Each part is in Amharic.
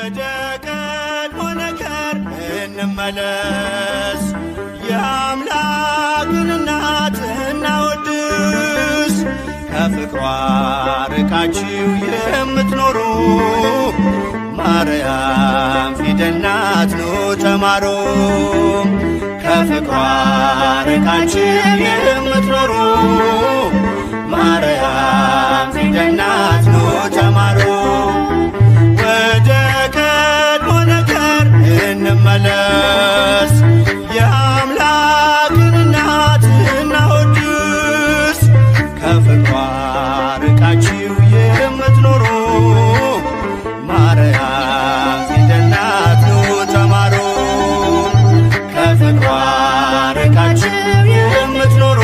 ወደ ቀድሞ ነገር እንመለስ፣ የአምላክን እናት እናወድስ። ከፍቅሯ ርቃችሁ የምትኖሩ ማርያም ፊደል ናት ኑ ተማሩ። ከፍቅሯ ርቃችሁ የምትኖሩ ማርያም ፊደል ናት ኑ ተማሩ። ወደ ቀድሞ ነገር እንመለስ፣ የአምላክን እናት እናወድስ። ከፍቅሯ ርቃችሁ የምትኖሩ ማርያም ፊደል ናት ኑ ተማሩ። ከፍቅሯ ርቃችሁ የምትኖሩ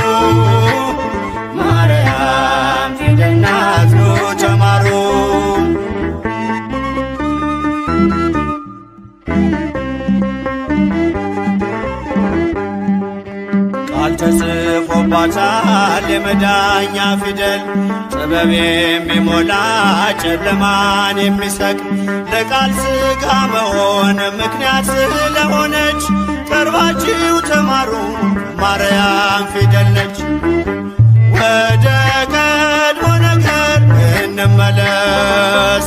ማርያም ፊደል ናት ኑ ተማሩ። ቃል ተጽፎባታል የመዳኛ ፊደል፣ ጥበብ የሚሞላ ጨለማን የሚሰቅ ለቃል ሥጋ መሆን ምክንያት ስለሆነች ቀርባችሁ ተማሩ ማርያም ፊደል ነች። ወደ ቀድሞ ነገር እንመለስ፣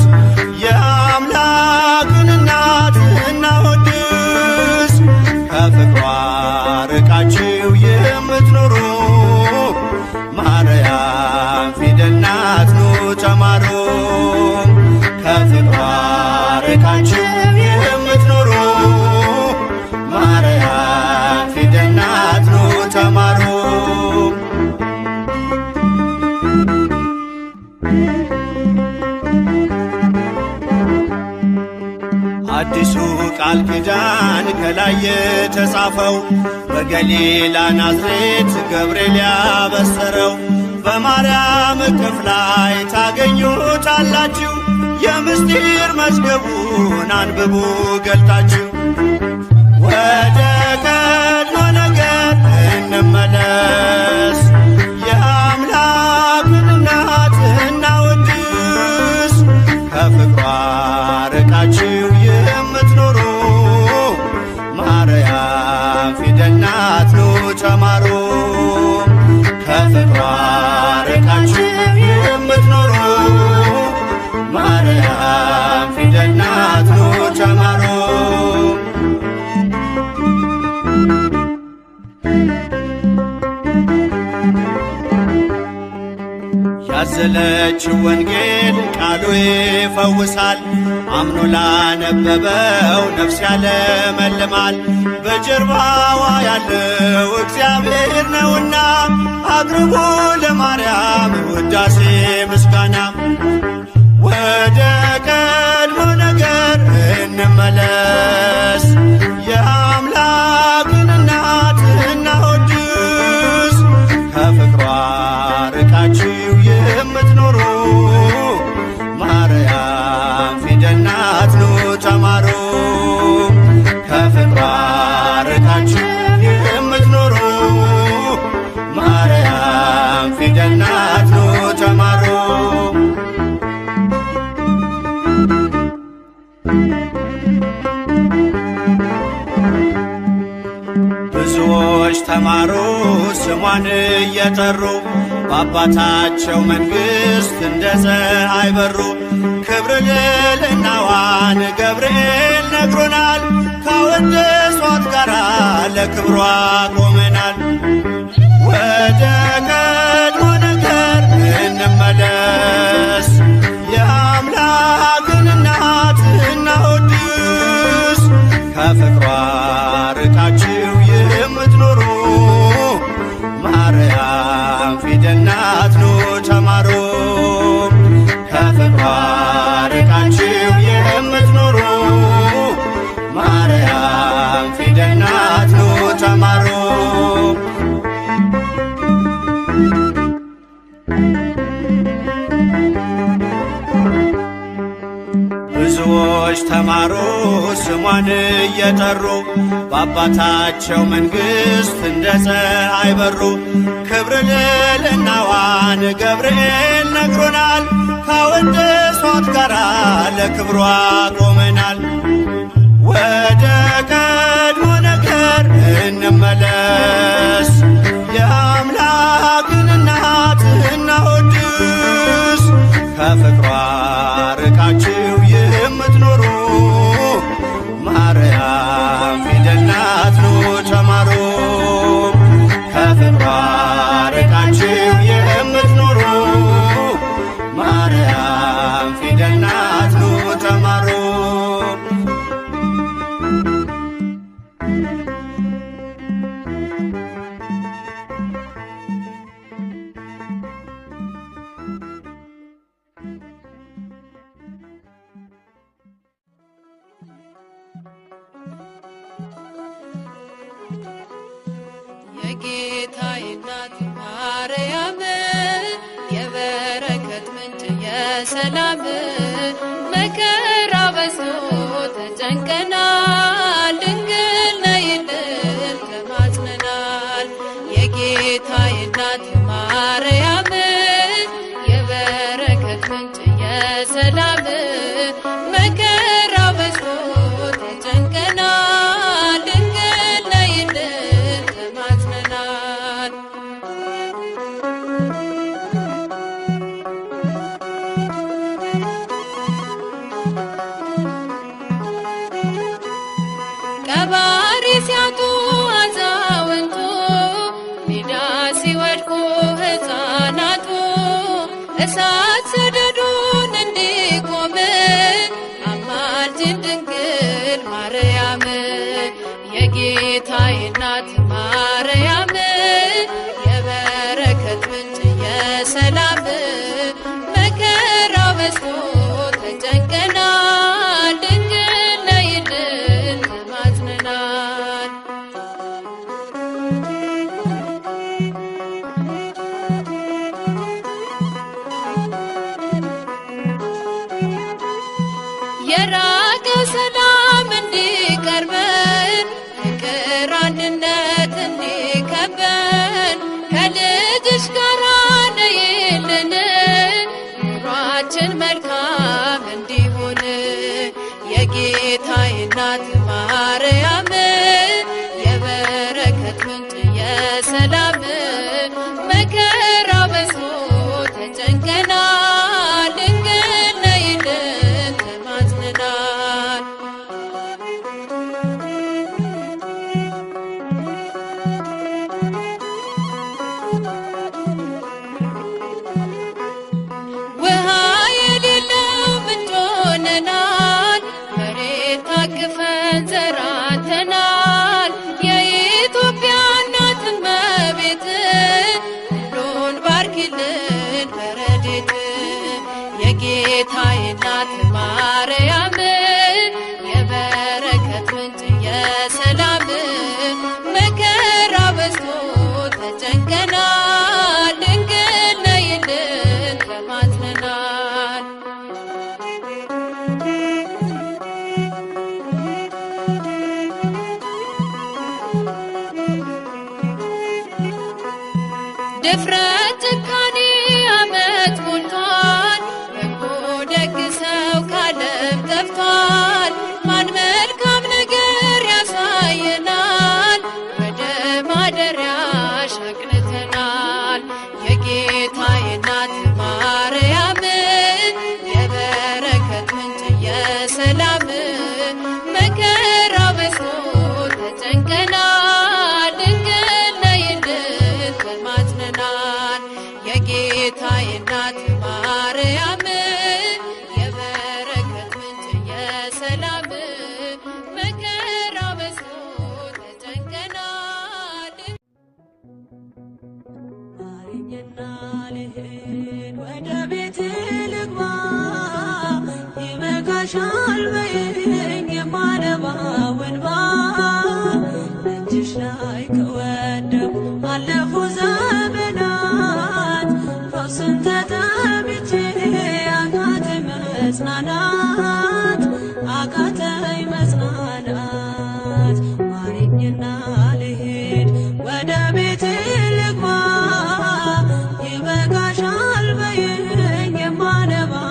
የአምላክን እናት እናወድስ። ከፍቅሯ ርቃችሁ የምትኖሩ ማርያም ፊደል ናት ኑ ተማሩ። ከፍቅሯ ርቃችሁ የምትኖሩ ማርያም ፊደል ናት ኑ ተማሩ። አዲሱ ቃል ኪዳን ከላይ የተጻፈው በገሊላ ናዝሬት ገብርኤል ያበሰረው፣ በማርያም እቅፍ ላይ ታገኙታላችሁ። የምስጢር መዝገቡን አንብቡ ገልጣችሁ። ወደ ቀድሞ ነገር እንመለስ፣ የአምላክን እናት እናወድስ። ከፍቅሯ ርቃችሁ የምትኖሩ ማርያም ፊደል ናት ኑ ተማሩ። ከፍቅሯ ርቃችሁ የምትኖሩ ማርያም ፊደል ናት ኑ ተማሩ። ያዘለችው ወንጌል ቃሉ ይፈውሳል፣ አምኖ ላነበበው ነፍስ ያለመልማል። በጀርባዋ ያለው እግዚአብሔር ነውና አቅርቡ ለማርያም ውዳሴ ምስጋና። ወደ ቀድሞ ነገር እንመለስ፣ የአምላክን እናት እናወድስ። ከፍቅሯ ርቃችሁ የምትኖሩ ማርያም ፊደል ናት ኑ ተማሩ። ከፍቅሯ ርቃችሁ የምትኖሩ ማርያም ፊደል ናት ኑ ተማሩ። ብዙዎች ተማሩ ስሟን እየጠሩ በአባታቸው መንግሥት እንደ ፀሐይ በሩ። ክብር ልዕልናዋን ገብርኤል ነግሮናል፣ ካወደሷት ጋራ ለክብሯ ቆመናል። ወደ ቀድሞ ነገር እንመለስ፣ የአምላክን እናት እናወድስ። ከፍቅሯ ርቃችሁ የምትኖሩ ማርያም ፊደል ናት ኑ ተማሩ። ከፍቅሯ ርቃችሁ የምትኖሩ ማርያም ፊደል ናት ኑ ተማሩ። ብዙዎች ተማሩ ስሟን እየጠሩ በአባታቸው መንግሥት እንደ ፀሐይ በሩ። ክብር ልዕልናዋን ገብርኤል ነግሮናል፣ ካወደሷት ጋራ ለክብሯ ቆመናል። ወደ ቀድሞ ነገር እንመለስ፣ የአምላክን እናት እናወድስ። ከፍቅሯ ርቃችሁ የምትኖሩ ማርያም ፊደል ናት ኑ ተማሩ። ከፍቅሯ ርቃችሁ የምትኖሩ ማርያም ፊደል ናት ኑ ተማሩ። የጌታዬ እናት ማርያም የበረከት ምንጭ የሰላም መከራ በዝቶ ተጨንቀናል፣ ድንግል ነይልን ተማጽነናል። የጌታዬ እናት ማርያም የበረከት ምንጭ የሰላም መከራ በዝቶ ተጨንቀናል፣ ድንግል ነይልን ተማጽነናል። ቀባሪ ሲያጡ አዛውንቱ ሜዳ ሲወድቁ ሕፃናቱ እሳት ሰደዱን እንዲቆም አማልጅን ድንግል ማርያም። የጌታዬ እናት ማርያም የበረከት ምንጭ የሰላም መከራ በዝቶ ተጨንቀናል፣ ድንግል ነይልን ተማጽነናል። የራቀ ሰላም እንዲቀርበን ፍቅር አንድነት እንዲከበን ከልጅሽ ጋር ነይልን ኑሯችን መልካም እንዲሆን። የጌታዬ እናት ማርያም የበረከት ምንጭ የሰላም መከራ በዝቶ ተጨንቀናል፣ ድንግል ነይልን ተማጽነናል። ውሃ የሌለው ምንጭ ሆነናል፣ መሬት ታቅፈን ዘራተናል። የኢትዮጵያ እናት እመቤት ሁሉን ባርኪልን በረድኤት። የጌታዬ እናት ማርያም የበረከት ምንጭ የሰላም መከራ በዝቶ ተጨንቀናል፣ ድንግል ነይልን ተማጽነናል። ድፍረት ጭካኔ ዓመት ሞልቷል፣ በጎ ደግ ሰው ካለም ጠፍቷል። ማን መልካም ነገር ያሳየናል፣ ወደ ማደሪያሽ አቅንተናል። የጌታዬ እናት ማርያም የበረከት ምንጭ የሰላም መከራ በዝቶ ተጨንቀናል፣ ድንግል ነይልን ተማጽነናል። የጌታዬ እናት ማርያም የበረከት ምንጭ የሰላም መከራ በዝቶ ተጨንቀናል። ማረኝና ልሂድ ወደ ቤት ልግባ፣ ይበቃሻል በይኝ የማነባው እንባ። እጅሽ ላይ ከወደኩ አለፉ ዘመናት፣ ፈውስን ተጠምቼ አቃተኝ መጽናናት፣ አቃተኝ መጽናናት። ማረኝና ልሂድ ወደ ቤት ልግባ፣ ይበቃሻል በይኝ የማነባው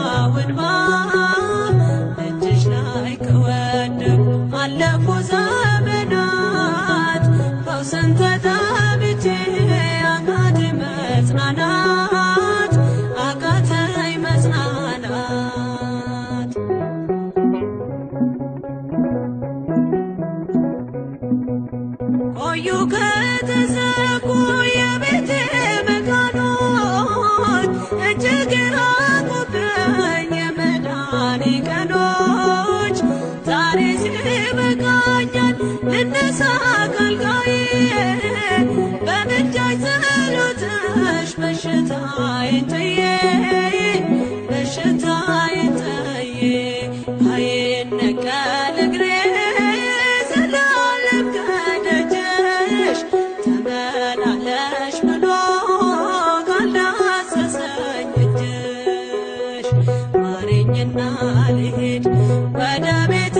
ስራዬን ጥዬ በሽታዬን ጥዬ አይነቀል እግሬ ዘላለም ከደጅሽ ተመላለሽ ብሎ ካልዳሰሰኝ እጅሽ ማረኝና ልሂድ ወደ ቤቴ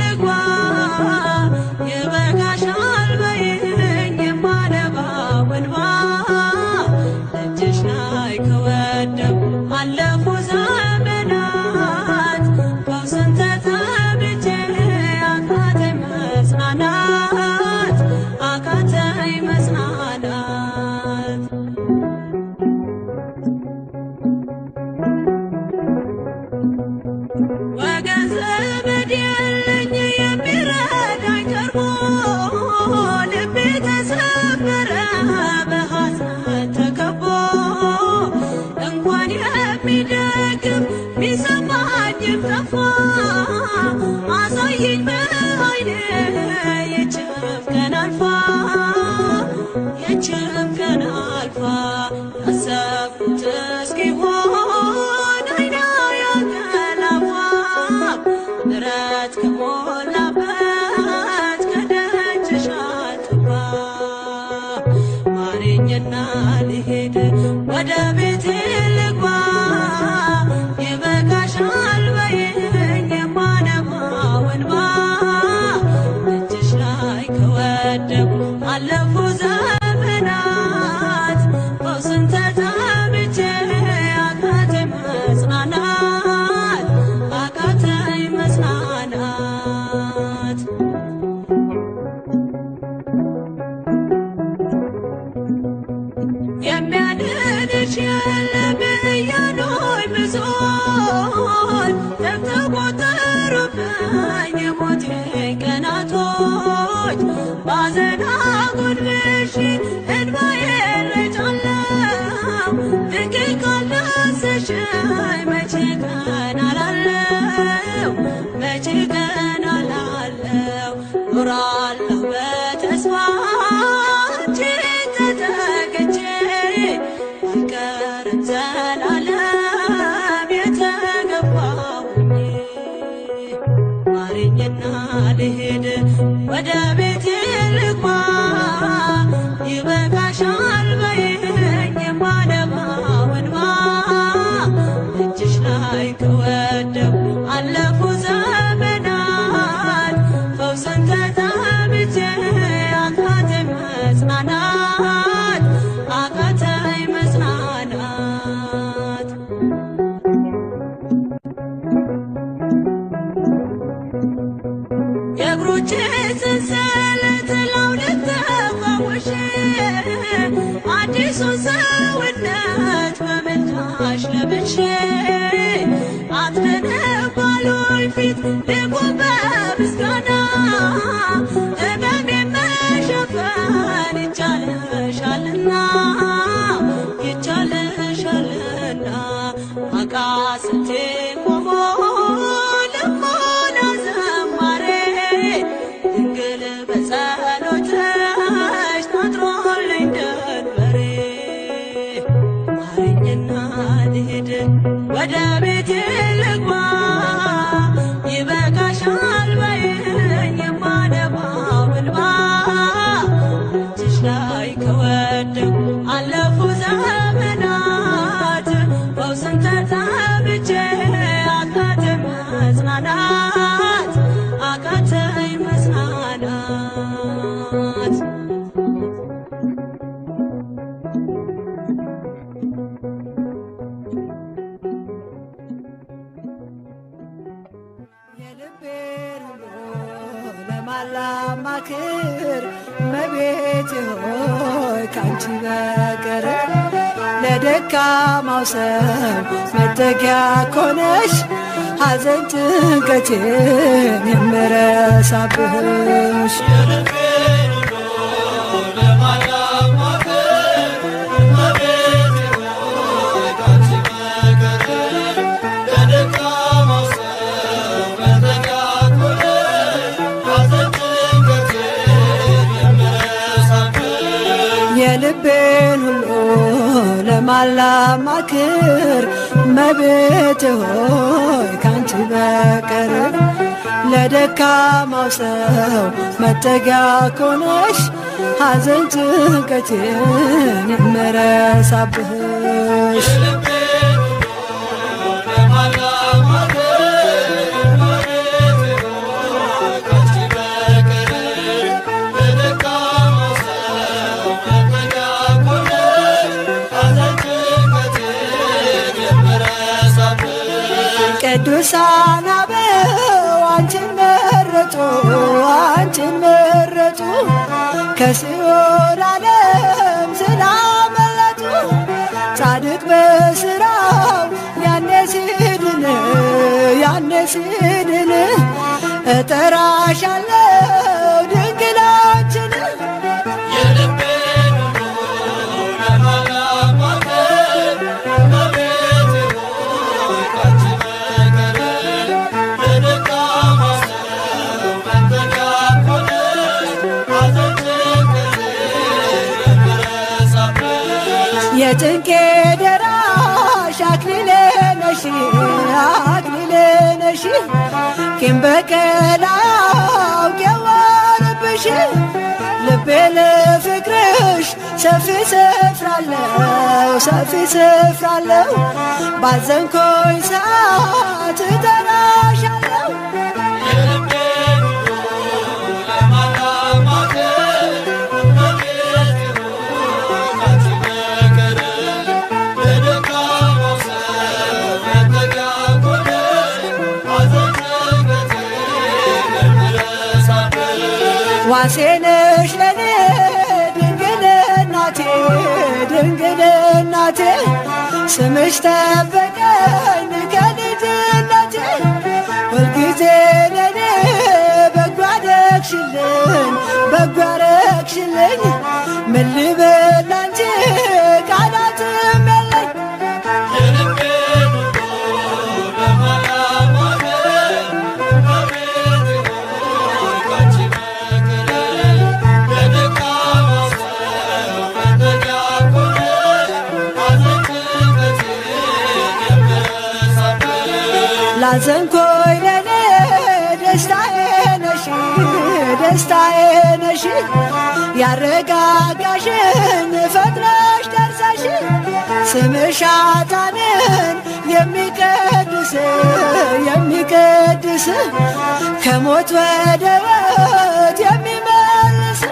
ልግባ ይበቃሻል በይኝ የማነባው እንባ እጅሽ ላይ ከወደኩ አለፉ ዘመናት ፈውስን ተጠምቼ አቃተኝ መጽናናት አቃተኝ መጽናናት ወገን ዘመድ የለኝ የሚረዳኝ ቀርቦ ልቤ ተሰበረ በሐዘን ተከቦ እንኳን የሚደግፍ ሚሰማኝም ጠፋ አሳየኝ በዓይኔ ይህችም ቀን አልፋ ይህችም ቀን አልፋ ያሰብኩት እስኪሆን አይና ያንቀላፋ ምሕረት ከሞላበት ከደጅሽ አልጠፋ ማረኝና ልሂድ ወደ ቤቴ ልግባ ይበቃሻል በይኝ የማነባው እንባ እጅሽ ላይ ከወደኩ አለፉ ዘመናት ፈውስን ተጠምቼ አቃተኝ መጽናናት አቃተኝ መጽናናት የሚያድንሽ የለም እያሉኝ ብዙዎች ተቆጠሩብኝ የሞቴ ቀናቶች ባዘን አጎንብሼ እንባዬን ረጫለሁ ፍቅር ካልዳሰሽኝ መቼ ቀን አላለሁ መቼ ቀን አላለሁ ኖራለሁ በተስፋ አንቺን ተጠግቼ አልቀርም ዘላለም የተገባሁኝ ማረኝና ልሂድ ወደ ቤቴ ልግባ ይበቃሻል በይኝ የማነባው እንባ እጅሽ ላይ ከወደኩ አለፉ ዘመናት ፈውስን ተጠምቼ አቃተኝ መጽናናት አቃተኝ መጽናናት የእግሮቼ ሰንሰለት ላውልቅ ተፈውሼ አዲሱን ሰውነት በምልጃሽ ለብሼ አትነነብ ባሉኝ ፊት ልቁም በምስጋና ሕመሜን መሸፈን ይቻልሻልና ይቻልሻልና አቃስቴ ቆሞ ልሞላ ዘማሬ ድንግል በጸሎትሽ ታጥሮልኝ ደንበሬ ማረኝና ልሂድ ወደ ቤቴ ልግባ ይበቃሻል በይኝ የማነባው እንባ እጅሽ ላይ ከወደኩ አለፉ ዘመናት ፈውስን ተጠምቼ አቃተኝ መጽናናት አቃተኝ መጽናናት የልቤን ሁሉ ለማላማክር እመቤቴ ሆይ ካንቺ በቀር ለደካማው ሰው መጠጊያ ኮነሽ ሐዘን ጭንቀቴን የምረሳብሽ የልቤን ሁሉ ለማላማክር እመቤቴ ሆይ ካንቺ በቀር ለደካማው ሰው መጠጊያ ኮነሽ ሐዘን ጭንቀቴን የምረሳብሽ ቅዱሳን አበው አንቺን መረጡ አንቺን መረጡ ከሲኦል ዓለም ስላመለጡ ጻድቅ በሥራው ያኔ ሲድን እጠራሻለሁ ድንግላችን የጭንቄ ደራሽ አክሊሌ ነሽ ቂም በቀል አውቄዋለሁብሽ ልቤ ለፍቅርሽ ሰፊ ስፍራለው ባዘንኮኝ ሰዓት እጠራሻለሁ ዋሴነሽ ለኔ ድንግል እናቴ ስምሽ ጠበቀኝ ከልጅነቴ ሁልጊዜ ለኔ በጎ አደረግሽልኝ ምን ልበል አንቺ ቃላትም የለኝ ላዘንኮኝ ለኔ ደስታዬ ነሽ ያረጋጋሽን ፈጥነሽ ደርሰሽ ስምሽ ኃጥአንን የሚቀድስ ከሞት ወደ ሕይወት የሚመልስ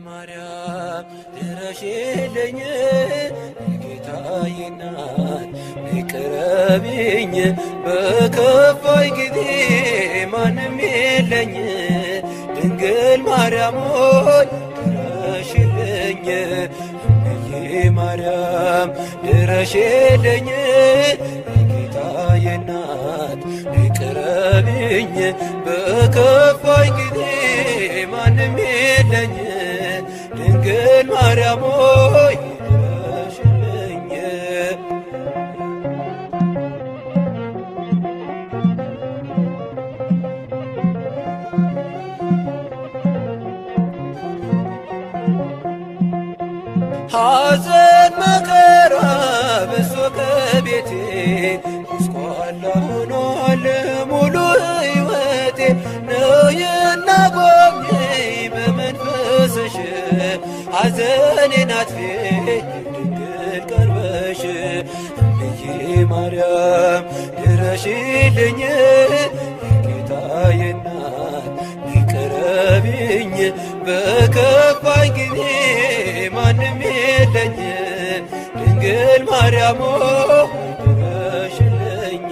ማርያም ድረሽልኝ የጌታዬ እናት ቅረቢኝ በከፋኝ ጊዜ ማንም የለኝ ድንግል ማርያም ሆይ ድረሽልኝ እምዬ ማርያም ድረሽልኝ የጌታዬ እናት ቅረቢኝ በከፋኝ ጊዜ ማንም የለኝ ድንግል ማርያም ሆይ ድረሽልኝ ሐዘን መከራ በዝቶ ከቤቴ ጎስቋላ ሆኗል ሙሉ ሕይወቴ ነይና ጎብኚኝ በመንፈስሽ ሐዘኔን አጥፊኝ ድንግል ቀርበሽ እምዬ ማርያም ድረሽልኝ የጌታዬ እናት ቅረቢኝ በከፋኝ ጊዜ ማንም የለኝ ድንግል ማርያም ድረሽልኝ።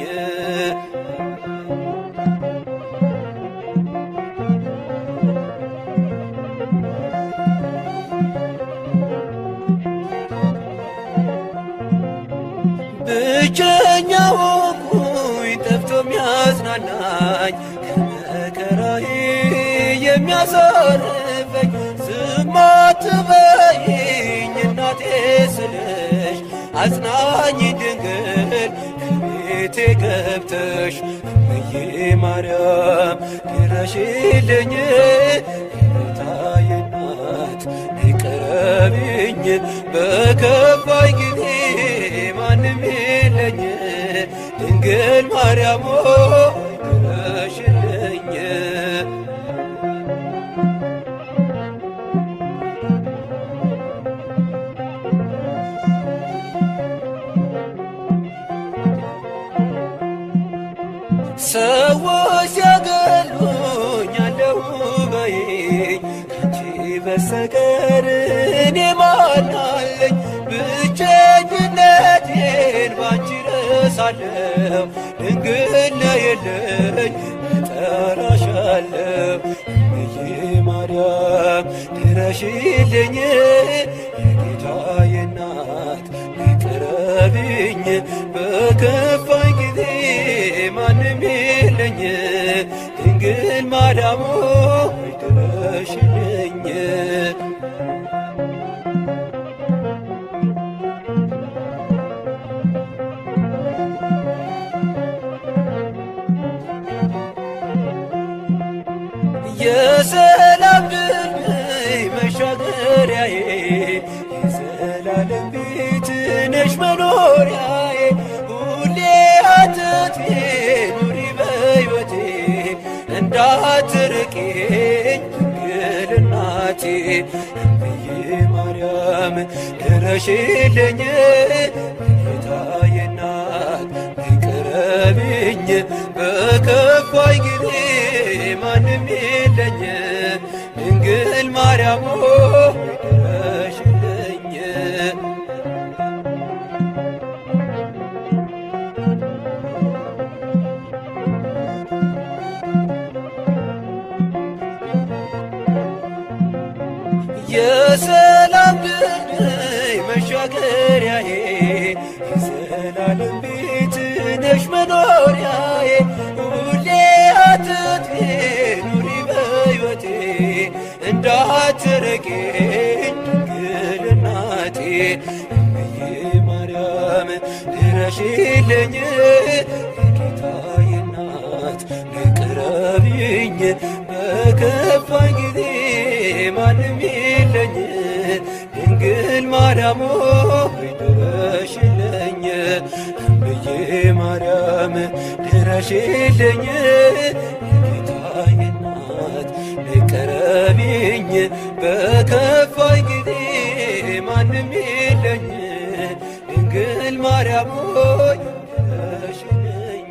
ብቸኛ ሆንኩኝ ጠፍቶ የሚያጽናናኝ ከመከራዬ የሚያሳርፈኝ ዝም አትበይኝ እናቴ ስልሽ አጽናኝ ድንግል ከቤቴ ገብተሽ እምዬ ማርያም ድረሽልኝ። ጌታዬ እናት ነይ ቅረቢኝ በከፋኝ ጊዜ ማንም የለኝ ድንግል ማርያም ድረሽልኝ። ሰዎች ሲያገሉኝ አለሁ በይኝ ካንቺ በስተቀር እኔ ማን አለኝ? ብቸኝነቴን ባንቺ ረሳለሁ ድንግል ነይልኝ እጠራሻለሁ። እምዬ ማርያም ድረሽልኝ የጌታዬ እናት ነይ ቅረቢኝ በከፋኝ ጊዜ ማንም የለኝ ድንግል ማርያም ድረሽልኝ። የሰላም ድልድይ መሻገሪያዬ የዘላለም ቤት ነሽ መኖሪያዬ ሁሌ አትጥፊ ኑሪ በሕይወቴ እንዳትርቂኝ ድንግል እናቴ። እምዬ ማርያም ድረሽልኝ ጌታዬ እናት ነይ ቅረቢኝ በከፋኝ ጊዜ ማንም የለኝ ድንግል ማርያም ድረሽልኝ። የሰላም ድልድይ መሻገሪያዬ የዘላለም ቤት ነሽ መኖሪያዬ ሁሌ አትጥፊ ኑሪ በሕይወቴ እንዳትርቂኝ ድንግል እናቴ። እምዬ ማርያም ድረሽልኝ የጌታዬ እናት ነይ ቅረቢኝ በከፋኝ ጊዜ ማንም የለኝ ድንግል ማርያም ድረሽልኝ። እምዬ ማርያም ድረሽልኝ የጌታዬ እናት ነይ ቅረቢኝ በከፋኝ ጊዜ ማንም የለኝ ድንግል ማርያም ድረሽልኝ።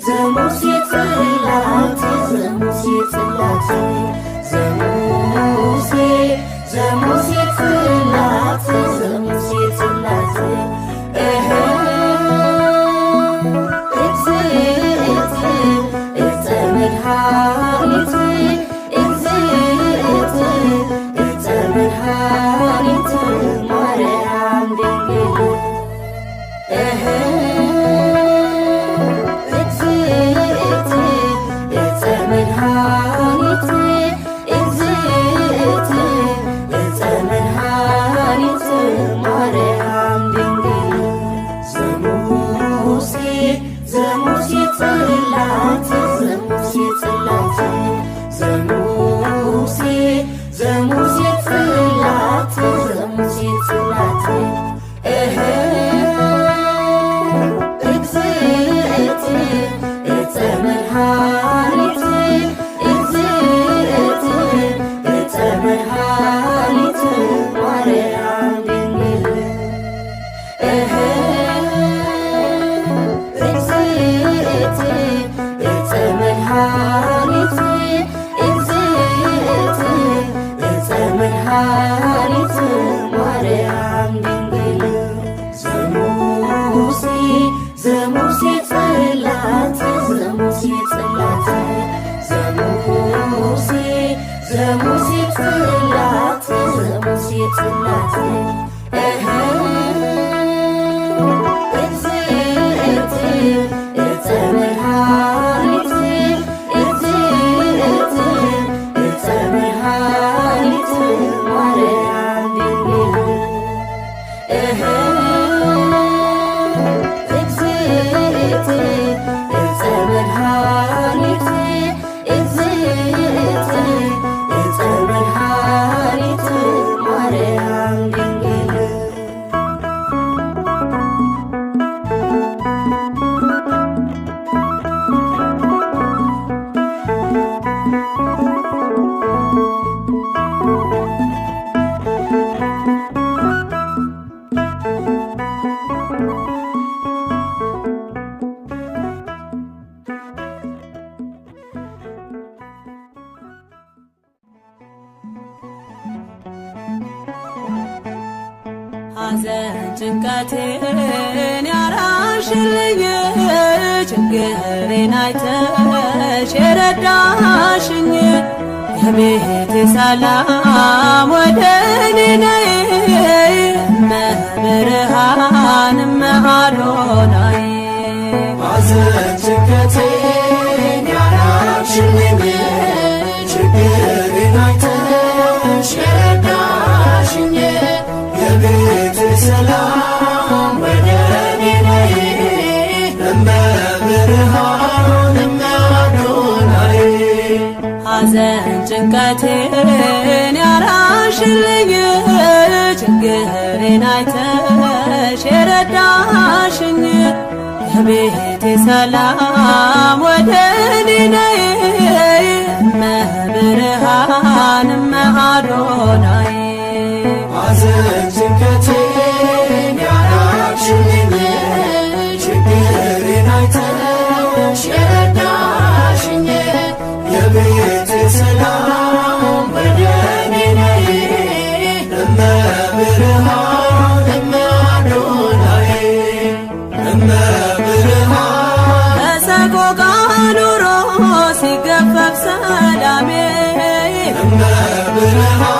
ዘሙሴ ጽላት ዘሙሴ ጽላት ዘሙሴ ጽላት ዘሙሴ ጽላት እፀ መድኃኒት እፀ መድኃኒት ማርያም ድንግል እፀ ሙሴ ዘሙሴ ጽላት ዘሙሴ ጽላት እግዝእት ዕፀ መድኃኒት እግዝእት ዕፀ መድኃኒት ማርያም ድንግል እግዝእት ዕፀ መድኃኒት እግዝእት ዕፀ መድኃኒት ማርያም ድንግል ሐዘን ጭንቀቴን ያራሽልኝ ችግሬን አይተሽ የረዳሽኝ የቤቴ ሰላም ወደ እኔ ነይ እመብርሃን እመአዶናይ ሐዘን ጭንቀቴን ያራቅሽልኝ ችግሬን አይተሽ የረዳሽኝ የቤቴ ሰላም ወደ እኔ ነይ እመብርሃን እመአዶናይ ሐዘን ጭንቀቴን ያራሽልኝ ችግሬን አይተሽ የረዳሽኝ የቤቴ ሰላም ወደ እኔ ነይ እመብርሃን እመአዶናይ ሐዘን ጭንቀቴን ያራቅሽልኝ ችግሬን አይተሽ የረዳሽኝ የቤቴ ሰላም ወደ እኔ ነይ እመብርሃን እመአዶናይ እመብርሃን በሰቆቃ ኑሮ ሲገፈፍ ሰላሜ እመብርሃን